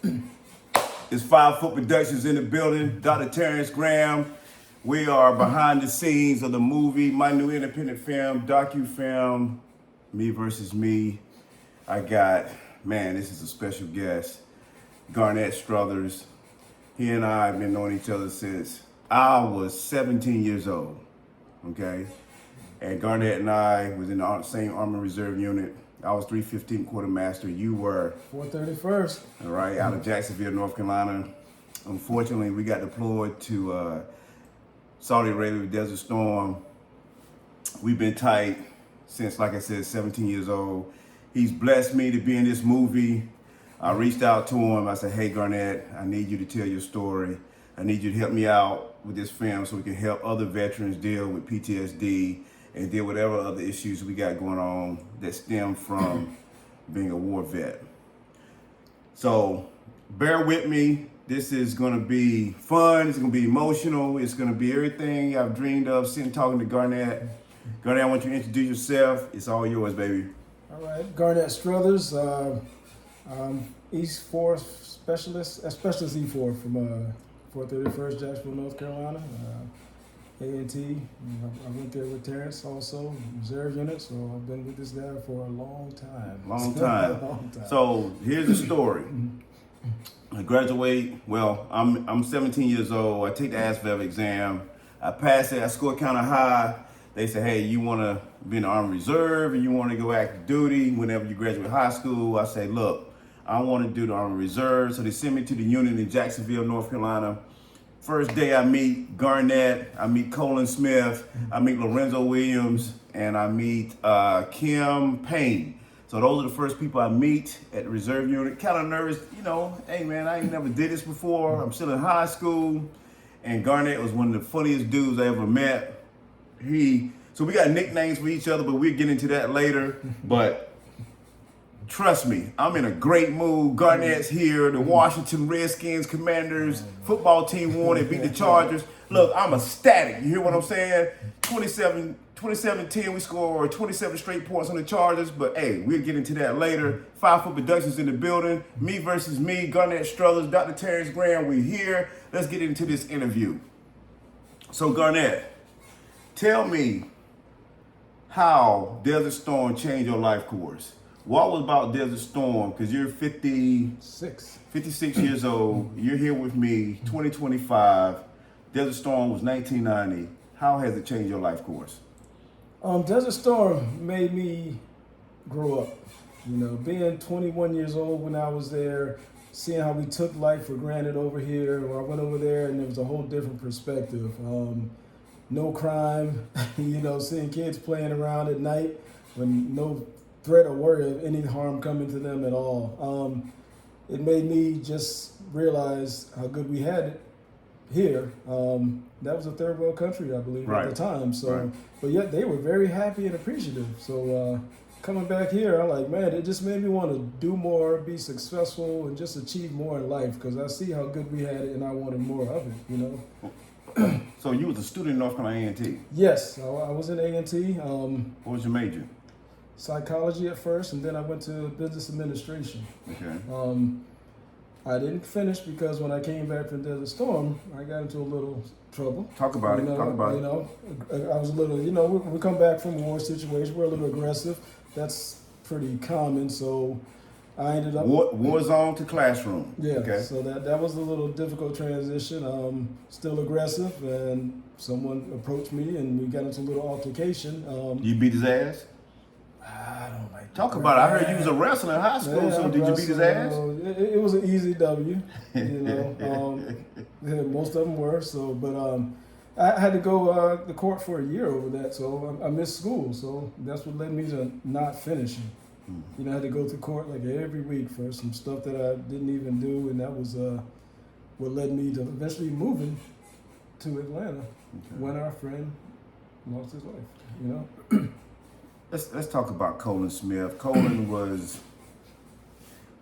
It's 5 Foot Productions in the building. Dr. Terrence Graham. We are behind the scenes of the movie, my new independent film, DocuFilm, Me versus Me. I got, man, this is a special guest, Garnett Strothers. He and I have been knowing each other since I was 17 years old, okay? And Garnett and I was in the same Army Reserve unit. I was 315 Quartermaster. You were 431st. All right, out of Jacksonville, North Carolina. Unfortunately, we got deployed to Saudi Arabia with Desert Storm. We've been tight since, like I said, 17 years old. He's blessed me to be in this movie. I reached out to him. I said, hey, Garnett, I need you to tell your story. I need you to help me out with this film so we can help other veterans deal with PTSD and deal with whatever other issues we got going on that stem from being a war vet. So bear with me. This is gonna be fun. It's gonna be emotional. It's gonna be everything I've dreamed of sitting talking to Garnett. Garnett, I want you to introduce yourself. It's all yours, baby. All right, Garnett Strothers, East 4 specialist, specialist E4 from 431st Jacksonville, North Carolina. A&T, I went there with Terrence also, reserve unit, so I've been with this guy for a long time. Long time. So here's the story. I graduate, well, I'm 17 years old. I take the ASVAB exam. I pass it, I scored kind of high. They say, hey, you want to be in the Army Reserve or you want to go active duty whenever you graduate high school? I say, look, I want to do the Army Reserve. So they send me to the unit in Jacksonville, North Carolina. First day I meet Garnett, I meet Colin Smith, I meet Lorenzo Williams, and I meet Kim Payne. So those are the first people I meet at the reserve unit. Kind of nervous, you know, hey man, I ain't never did this before. I'm still in high school. And Garnett was one of the funniest dudes I ever met. So we got nicknames for each other, but we'll get into that later. But trust me, I'm in a great mood. Garnett's here. The Washington Redskins Commanders football team won and beat the Chargers. Look, I'm ecstatic. You hear what I'm saying? 2017, we scored 27 straight points on the Chargers. But hey, we'll get into that later. 5 Foot Productions in the building. Me versus me. Garnett Strothers, Dr. Terrence Graham, we're here. Let's get into this interview. So Garnett, tell me how Desert Storm changed your life course. What was about Desert Storm? Because you're 56 years old. You're here with me, 2025. Desert Storm was 1990. How has it changed your life course? Desert Storm made me grow up. You know, being 21 years old when I was there, seeing how we took life for granted over here. When I went over there and there was a whole different perspective. No crime, you know, seeing kids playing around at night when no threat or worry of any harm coming to them at all. It made me just realize how good we had it here. That was a third world country, I believe, at the time. So, but yet they were very happy and appreciative. So coming back here, I'm like, man, it just made me want to do more, be successful, and just achieve more in life because I see how good we had it and I wanted more of it, you know. So you was a student in North Carolina A&T? Yes, I was in A&T. What was your major? Psychology at first, and then I went to business administration. Okay. I didn't finish because when I came back from Desert Storm, I got into a little trouble. Talk about it. I was a little, you know, we come back from a war situation, we're a little aggressive. That's pretty common, so I ended up... War zone to classroom. Yeah, okay. So that was a little difficult transition. Still aggressive, and someone approached me, and we got into a little altercation. You beat his ass? I don't like Talk about it. I heard you was a wrestler in high school, so did you beat his ass? It was an easy W, you know. Most of them were, so, but I had to go to court for a year over that, so I missed school, so that's what led me to not finishing. You know, I had to go through court like every week for some stuff that I didn't even do, and that was what led me to eventually moving to Atlanta when our friend lost his life, you know. Let's talk about Colin Smith. Colin was,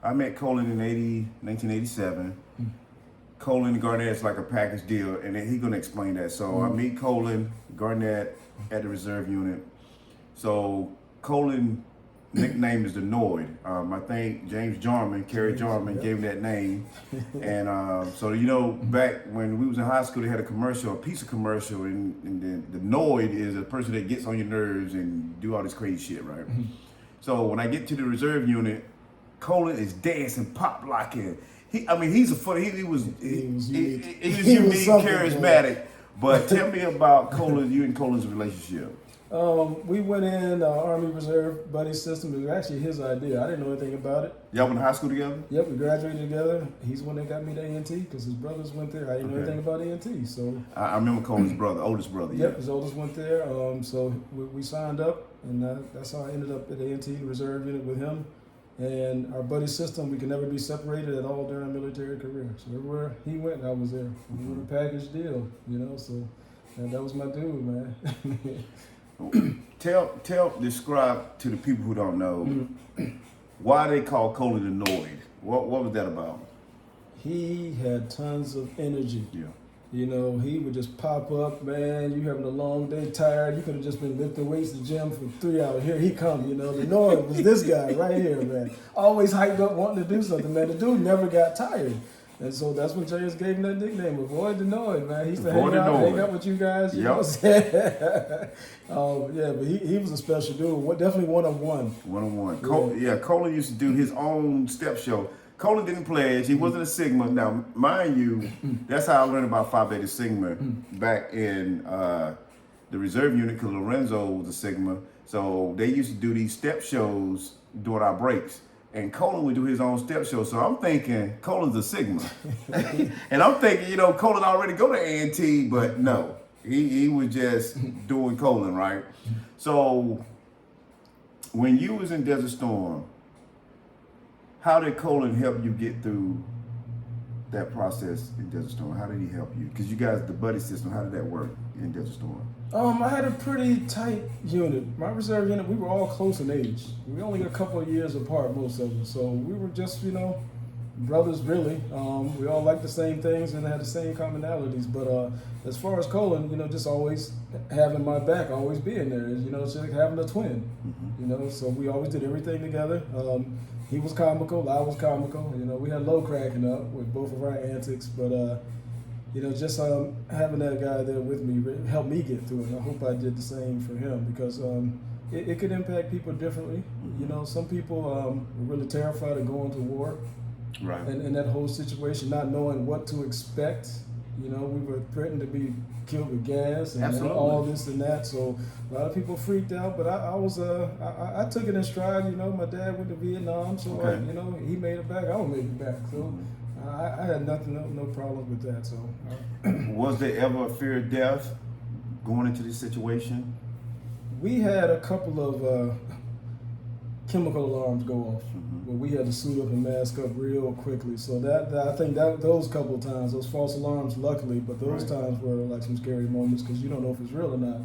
I met Colin in 1987. Colin and Garnett is like a package deal, and he's gonna explain that. So I meet Colin, Garnett at the reserve unit. So Colin nickname is the Noid. I think James Jarman, Kerry Jarman, gave him that name. And so, you know, back when we was in high school, they had a commercial, a pizza commercial, and the Noid is a person that gets on your nerves and do all this crazy shit, right? So when I get to the reserve unit, Colin is dancing, pop locking. He's a funny. He was unique, charismatic. But tell me about Colin, you and Colin's relationship. We went in Army Reserve buddy system. It was actually his idea. I didn't know anything about it. Y'all went to high school together? Yep, we graduated together. He's the one that got me to A&T because his brothers went there. I didn't know anything about A&T, so I remember Colin's brother, oldest brother. Yep, his oldest went there. So we signed up, and that's how I ended up at A&T, the reserve unit with him. And our buddy system, we could never be separated at all during our military career. So everywhere he went, I was there. We were a package deal, you know. So that was my dude, man. Describe to the people who don't know why they call Colin the Noid. What was that about? He had tons of energy. Yeah. You know, he would just pop up, man. You having a long day, tired. You could have just been lifting weights at the gym for 3 hours. Here he come, you know. The Noid was this guy right here, man. Always hyped up, wanting to do something, man. The dude never got tired. And so that's when James gave him that nickname, Avoid the Noid, man. He used to hang out with you guys. You know what I'm saying? Yeah, but he was a special dude. Definitely one-on-one. One-on-one. Colin used to do his own step show. Colin didn't pledge. He wasn't a Sigma. Now, mind you, that's how I learned about Phi Beta Sigma back in the reserve unit because Lorenzo was a Sigma. So they used to do these step shows during our breaks. And Colin would do his own step show. So I'm thinking Colin's a Sigma. And I'm thinking, you know, Colin already go to A&T, but no. He was just doing Colin, right? So when you was in Desert Storm, how did Colin help you get through that process in Desert Storm? How did he help you? Because you guys, the buddy system, how did that work in Desert Storm? I had a pretty tight unit. My reserve unit, we were all close in age. We only a couple of years apart, most of us. So we were just, you know, brothers really. We all liked the same things and had the same commonalities. But as far as Colin, you know, just always having my back, always being there. You know, it's like having a twin. You know, so we always did everything together. He was comical, I was comical. You know, we had low cracking up with both of our antics, but you know, just having that guy there with me helped me get through it. And I hope I did the same for him because it could impact people differently. You know, some people were really terrified of going to war, right? And that whole situation, not knowing what to expect. You know, we were threatened to be killed with gas and all this and that. So a lot of people freaked out, but I took it in stride. You know, my dad went to Vietnam, so you know, he made it back. I don't make it back, so I had no problems with that. So was there ever a fear of death going into this situation? We had a couple of chemical alarms go off, but we had to suit up and mask up real quickly. So that I think that those couple of times, those false alarms, luckily, but those times were like some scary moments because you don't know if it's real or not,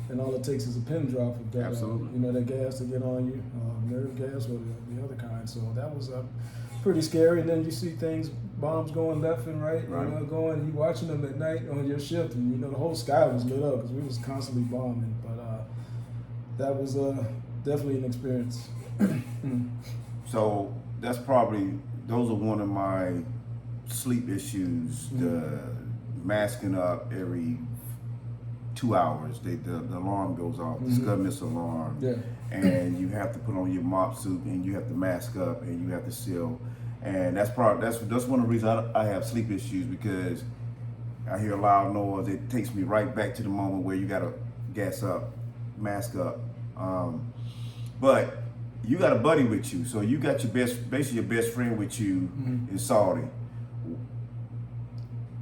and all it takes is a pin drop of that, you know, that gas to get on you, nerve gas or the other kind. So that was pretty scary. And then you see bombs going left and right, you know, you watching them at night on your shift, and you know the whole sky was lit up because we was constantly bombing. But that was definitely an experience. So those are one of my sleep issues, the masking up every 2 hours. The alarm goes off, the Scud missile alarm, and you have to put on your mop suit and you have to mask up and you have to seal. And that's one of the reasons I have sleep issues, because I hear a loud noise. It takes me right back to the moment where you gotta gas up, mask up. But you got a buddy with you, so you got your best friend with you in Saudi.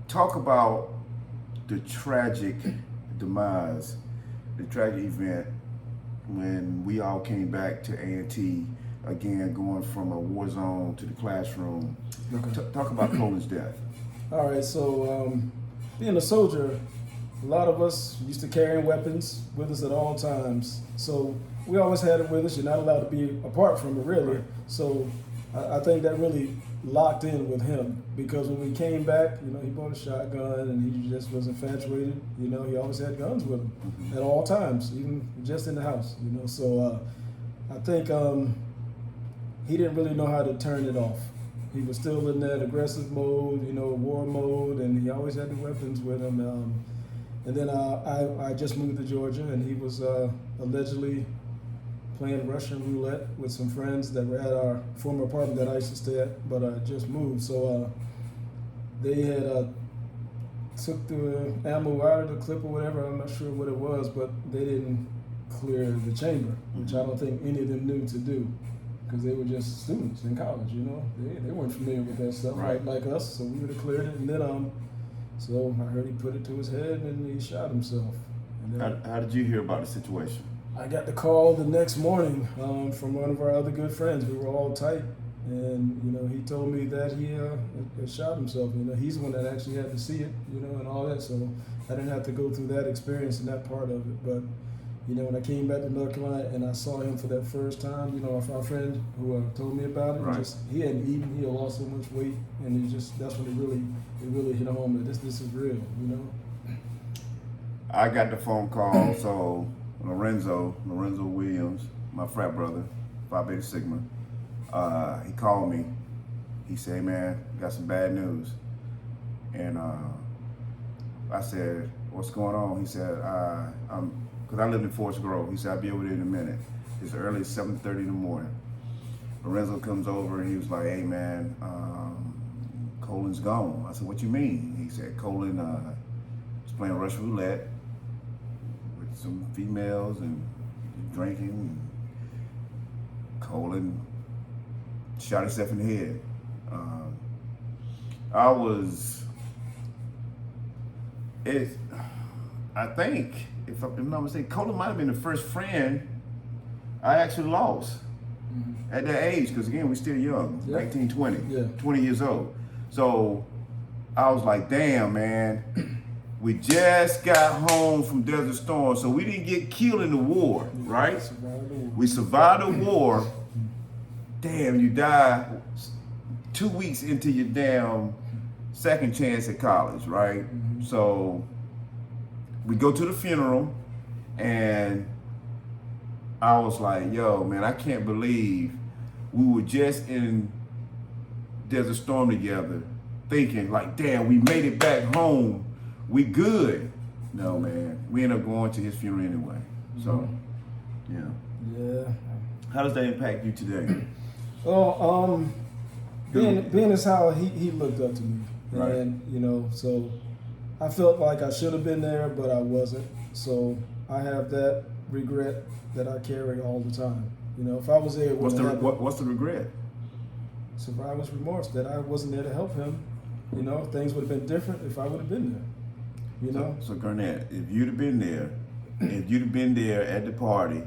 Talk about the tragic demise, the tragic event when we all came back to A&T again, going from a war zone to the classroom. Talk about Colin's death. All right, so being a soldier, a lot of us used to carrying weapons with us at all times. So we always had it with us. You're not allowed to be apart from it, really. Right. So I think that really locked in with him, because when we came back, you know, he bought a shotgun and he just was infatuated. You know, he always had guns with him at all times, even just in the house. You know, so I think he didn't really know how to turn it off. He was still in that aggressive mode, war mode, and he always had the weapons with him. And then I just moved to Georgia, and he was allegedly playing Russian roulette with some friends that were at our former apartment that I used to stay at, but I just moved. So they had took the ammo out of the clip or whatever. I'm not sure what it was, but they didn't clear the chamber, which I don't think any of them knew to do, because they were just students in college. They weren't familiar with that stuff like us. So we would have cleared it, and then so I heard he put it to his head and he shot himself. And then, How did you hear about the situation? I got the call the next morning from one of our other good friends. We were all tight, and he told me that he had shot himself. He's the one that actually had to see it, and all that. So I didn't have to go through that experience and that part of it. But when I came back to North Carolina and I saw him for that first time, our friend who told me about it, right. He hadn't eaten, he had lost so much weight, and that's when it really hit home that this is real, I got the phone call, so Lorenzo Williams, my frat brother, Phi Beta Sigma, he called me. He said, "Hey man, got some bad news." And I said, "What's going on?" He said, because I lived in Forest Grove. He said, "I'll be over there in a minute." It's early 7:30 in the morning. Lorenzo comes over and he was like, "Hey man, Colin's gone." I said, "What you mean?" He said, "Colin was playing Russian roulette with some females and drinking. And Colin shot himself in the head." I think, if I'm not mistaken, Colin might have been the first friend I actually lost at that age, because again, we're still young, 19, 20, 20 years old. So I was like, damn, man, we just got home from Desert Storm, so we didn't get killed in the war, right? We survived the war. Damn, you die 2 weeks into your damn second chance at college, right? So we go to the funeral, and I was like, yo, man, I can't believe we were just in Desert Storm together, thinking like, damn, we made it back home. We good. No, man, we ended up going to his funeral anyway. So, yeah. How does that impact you today? Well, being as how he looked up to me, right. And so I felt like I should have been there, but I wasn't. So I have that regret that I carry all the time. If I was there, what's the regret? Survivor's remorse that I wasn't there to help him. Things would have been different if I would have been there. So Garnett, if you'd have been there at the party,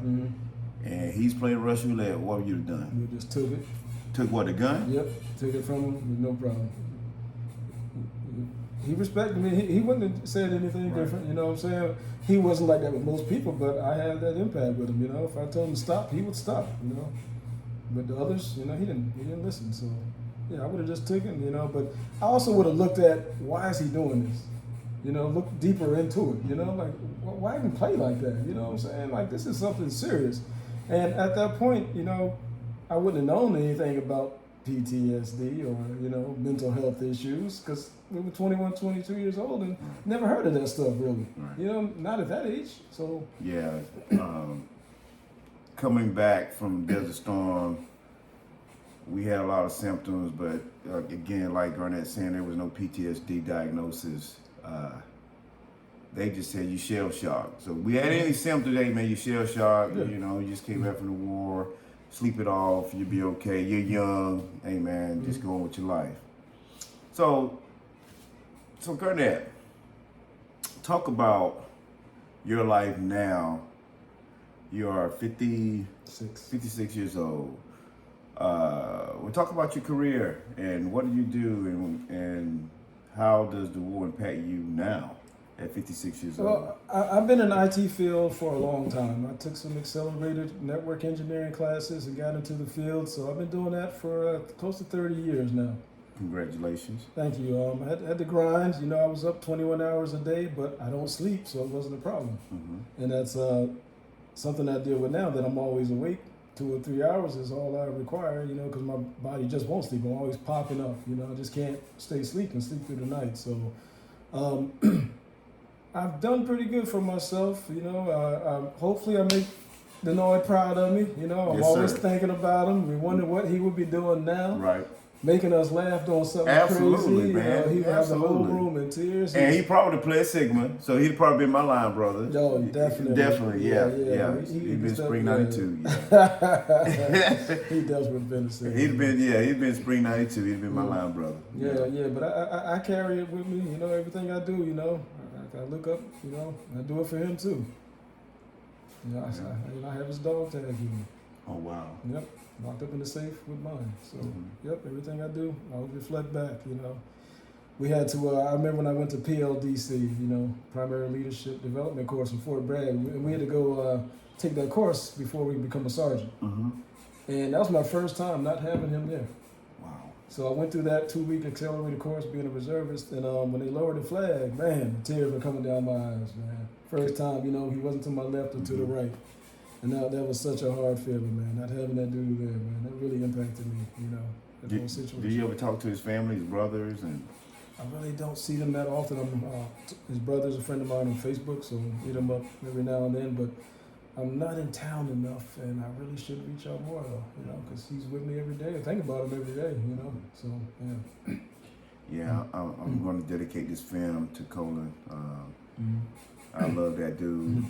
and he's playing Russian roulette, what would you have done? We just took it. Took what, a gun? Yep, took it from him with no problem. He respected me. He wouldn't have said anything different. You know what I'm saying? He wasn't like that with most people, but I had that impact with him. If I told him to stop, he would stop. But the others, he didn't listen. So I would have just taken. But I also would have looked at, why is he doing this? Look deeper into it. Like, why even play like that? You know what I'm saying? Like, this is something serious. And at that point, I wouldn't have known anything about PTSD or, mental health issues, because we were 21, 22 years old and never heard of that stuff really. Right. Not at that age. So yeah, coming back from Desert Storm, we had a lot of symptoms, but again, like Garnett saying, there was no PTSD diagnosis. They just said you shell shocked. So we had any symptoms today, man, you shell shocked. Yeah. You just came back from the war. Sleep it off, you'll be okay. You're young, hey man, just go on with your life. So Garnett, talk about your life now. You are 56 years old. We'll talk about your career and what do you do and how does the war impact you now at 56 years old? Well, I've been in the IT field for a long time. I took some accelerated network engineering classes and got into the field. So I've been doing that for close to 30 years now. Congratulations. Thank you. I had to grind. I was up 21 hours a day, but I don't sleep, so it wasn't a problem. And that's something I deal with now, that I'm always awake 2 or 3 hours is all I require, you know, because my body just won't sleep. I'm always popping up, you know. I just can't stay asleep and sleep through the night. So I've done pretty good for myself, you know. Hopefully I make Denoy proud of me, you know. I'm Yes, always sir. thinking about him. We wonder what he would be doing now. Right. Making us laugh doing something Absolutely, crazy. man. He would have the whole Absolutely. room in tears. And he probably played Sigma, so he'd probably been my line brother. Oh, definitely. Definitely, yeah. He'd been Spring 92. Yeah. He does with been the same. He'd been Spring 92. He'd been my line brother. Yeah. But I carry it with me, you know, everything I do, you know. I look up, you know, I do it for him too. You know, I have his dog tag with me. Oh, wow. Yep, locked up in the safe with mine. So, yep, everything I do, I always reflect back, you know. We had to, I remember when I went to PLDC, you know, Primary Leadership Development course in Fort Bragg, and we had to go take that course before we become a sergeant. And that was my first time not having him there. Wow. So I went through that 2-week accelerated course being a reservist, and when they lowered the flag, man, the tears were coming down my eyes, man. First time, you know, he wasn't to my left or to the right. And that was such a hard feeling, man, not having that dude there, man. That really impacted me, you know, that whole situation. Do you ever talk to his family, his brothers? And I really don't see them that often. His brother's a friend of mine on Facebook, so I hit him up every now and then, but I'm not in town enough, and I really should reach out more, though, you know, because he's with me every day. I think about him every day, you know, so, yeah. Yeah, I'm going to dedicate this film to Colin. I love that dude.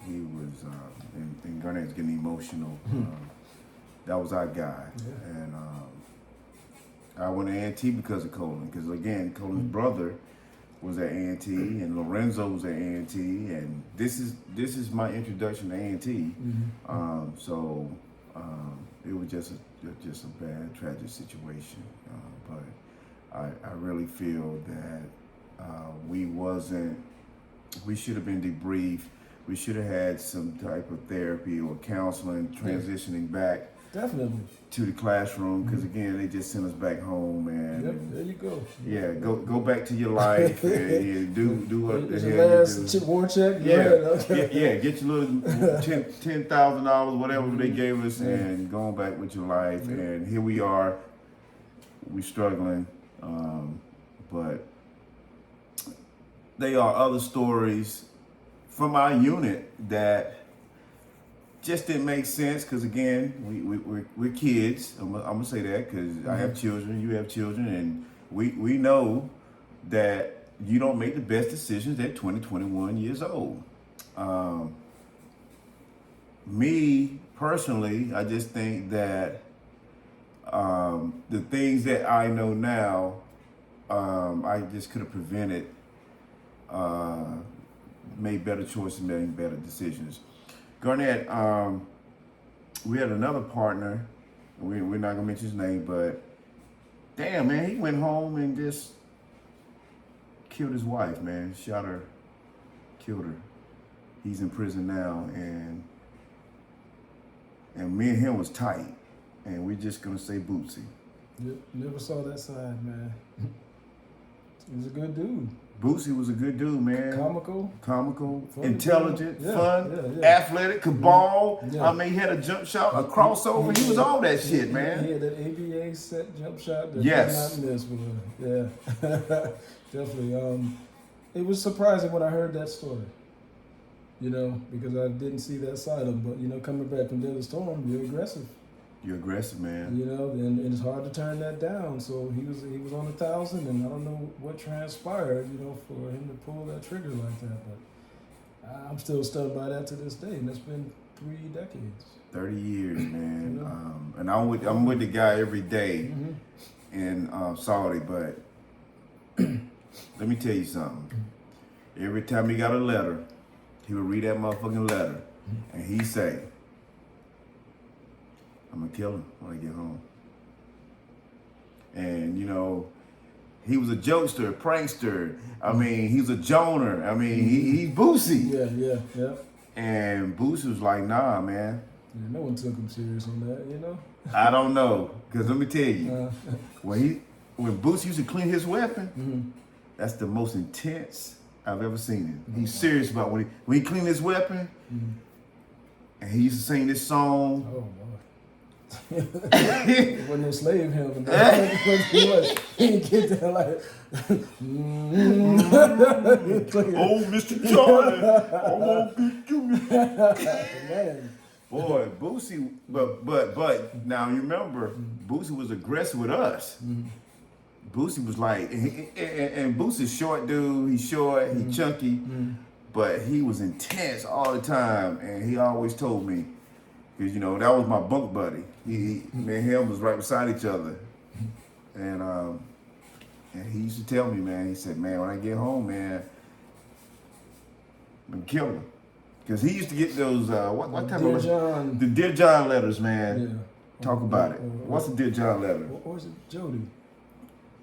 He was, and Garnett's getting emotional. That was our guy. Yeah. And I went to A&T because of Colin. Because again, Colin's brother was at A&T, and Lorenzo was at A&T, and this is my introduction to A&T. So it was just a bad, tragic situation. But I really feel that we should have been debriefed. We should have had some type of therapy or counseling, transitioning back Definitely. to the classroom, because again, they just sent us back home, and Yep, there you go. yeah, go back to your life and do what the Get hell your you last do. war check? Yeah, Okay. get your little $10,000, whatever they gave us, and going back with your life. And here we are, we struggling, but there are other stories from our unit that just didn't make sense, because again, we're kids. I'm gonna say that because I have children, you have children, and we know that you don't make the best decisions at 20, 21 years old. Me personally, I just think that the things that I know now, I just could have prevented, made better choices, made better decisions. Garnett, we had another partner, we're not gonna mention his name, but damn, man, he went home and just killed his wife, man, shot her, killed her. He's in prison now, and me and him was tight, and we're just gonna say Bootsy. Yep, never saw that side, man. He was a good dude. Bootsy was a good dude, man. Comical, funny, intelligent, yeah, fun, yeah. athletic, could ball. Yeah. I mean, he had a jump shot, a crossover. He was all that shit, man. He had that ABA set jump shot that Yes. did not miss with her. Yeah, definitely. It was surprising when I heard that story, you know, because I didn't see that side of him. But, you know, coming back from Desert Storm, you're aggressive. You're aggressive, man. You know, and it's hard to turn that down. So he was on 1,000, and I don't know what transpired, you know, for him to pull that trigger like that. But I'm still stunned by that to this day, and it's been 3 decades. 30 years, man. Yeah. And I'm with the guy every day in Saudi, but let me tell you something. Every time he got a letter, he would read that motherfucking letter, and he'd say, I'm gonna kill him when I get home. And, you know, he was a jokester, a prankster. I mean, he's a joner. I mean, he's Boosie. Yeah. And Boosie was like, nah, man. Yeah, no one took him serious on that, you know? I don't know. Because let me tell you, when Boosie used to clean his weapon, that's the most intense I've ever seen him. He's serious about when he cleaned his weapon, and he used to sing this song. Oh, Lord. It wasn't no slave him. He didn't get that like. Oh, Mr. Jordan, I won't get you. Man. Boy, Boosie, but now you remember, Boosie was aggressive with us. Boosie was like, and Boosie's short dude. He's short, he's chunky, but he was intense all the time, and he always told me, because you know that was my bunk buddy. Me and him was right beside each other, and he used to tell me, man. He said, man, when I get home, man, I'm gonna kill him. Because he used to get those, what type Dear of John. The Dear John letters, man. Yeah. Talk about it. What's a Dear John letter? What was it, Jody?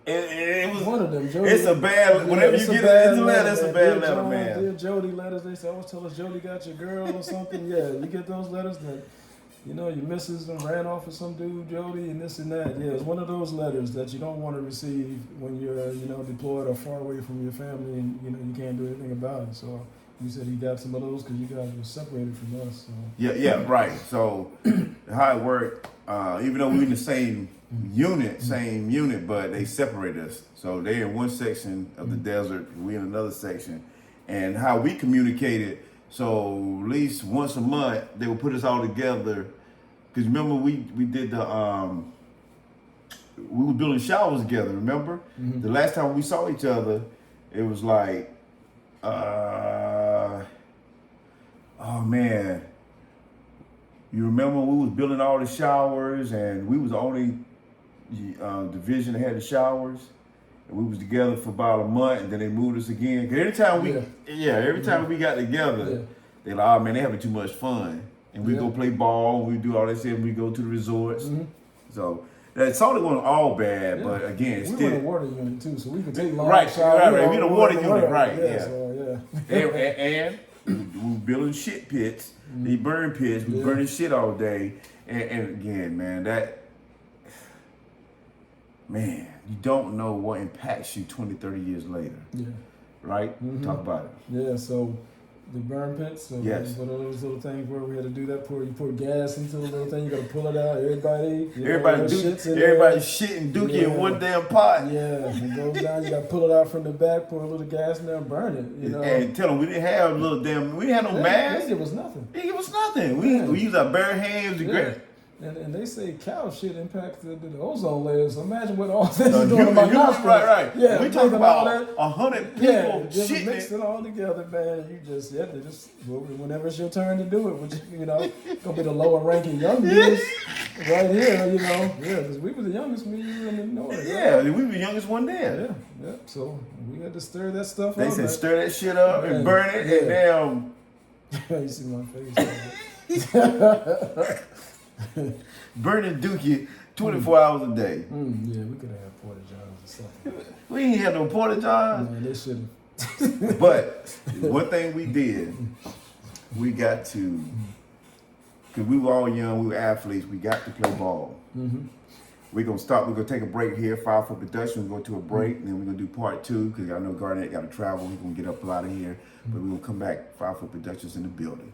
It was One of them, Jody. It's a bad, whenever you get it, it's a letter, it's a bad letter, John, man. Dear Jody letters, they say, always tell us Jody got your girl or something. Yeah, you get those letters that, you know, your missus and ran off with some dude, Jody, and this and that. Yeah, it's one of those letters that you don't want to receive when you're, you know, deployed or far away from your family and, you know, you can't do anything about it. So you said he got some of those because you guys were separated from us. So. Yeah, right. So how it worked, even though we were in the same unit, but they separated us. So they in one section of the desert, we in another section. And how we communicated, so at least once a month, they would put us all together. Because remember, we did the, we were building showers together, remember? The last time we saw each other, it was like, oh man, you remember we was building all the showers and we was the only division that had the showers, and we was together for about a month, and then they moved us again. Cause every time we got together, they like, oh man, they having too much fun, and we go play ball, we do all that shit, and we go to the resorts. So it's only going all bad, but again, it's we still were in a water unit too, so we could take long right. showers. We in a water unit, right? Yeah. Yeah. So, and we were building shit pits, they burn pits, we burning shit all day, and again, man, you don't know what impacts you 20, 30 years later. Yeah. Right? Talk about it. Yeah, so the burn pits, so yes. One of those little things where we had to do that, you pour gas into the little thing, you gotta pull it out, everybody shitting dookie in one damn pot. Yeah, it goes down, you gotta pull it out from the back, pour a little gas in there and burn it, you know. And tell them we didn't have we didn't have no mask. They give us nothing. They give us nothing. We use our bare hands to grab. And they say cow shit impacts the ozone layer. So imagine what all this is doing to my nostrils. Right. Yeah, we talk about 100 people just shitting. mix it all together, man. And you just, whenever it's your turn to do it, which, you know, gonna be the lower ranking young dudes right here, you know. Yeah, because we were the youngest, me, you, and the North. Yeah, we were the youngest one there. Yeah. So we had to stir that stuff up. They said stir that shit up and burn it, and you see my face. Burning dookie 24 hours a day. Yeah, we could have had porta johns or something. We ain't had no porta johns. No, they should have. But one thing we did, we got to, because we were all young, we were athletes, we got to play ball. We're going to take a break here, File for Production, we're going to go to a break, and then we're going to do part 2, because I know Garnett got to travel, we're going to get up out of here, but we're going to come back, File for Productions in the building.